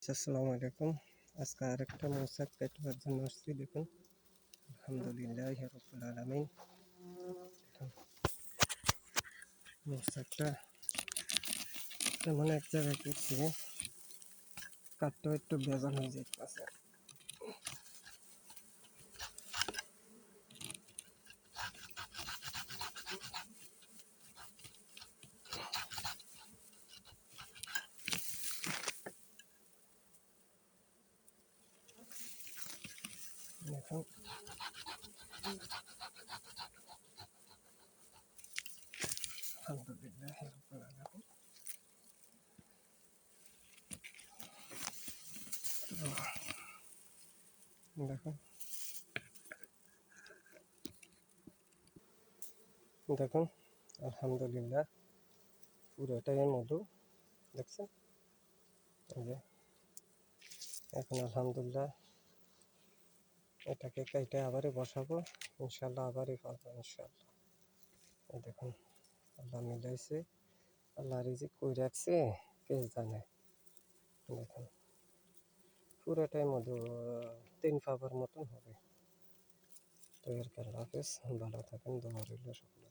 আসসালামু আলাইকুম। আজকে আরেকটা মৌচাক কাটবার জন্য আসছি। দেখুন, আলহামদুলিল্লাহ রাব্বুল আলামিন। মৌচাকটা এমন এক জায়গায় করছি, কাঠটাও একটু বেজান হয়ে যাইতেছে। দেখুন, আলহামদুলিল্লাহ রাব্বুল আলামিন। দেখুন দেখুন আলহামদুলিল্লাহ পুরোটাই মধু। দেখছেন? এই যে এখন আলহামদুলিল্লাহ এটাকে কেটে আবারই বসাবো, ইনশাল্লাহ আবারই পাবো ইনশাল্লাহ। এই দেখুন, আল্লাহ মিলাইছে, আল্লাহ রিজিক কই রাখছে কে জানে। দেখুন পুরোটাই মধু, 3 পাবার মতন হবে। তো এর আল্লাহ হাফেজ, ভালো থাকেন, দোয়া রইল সকলের।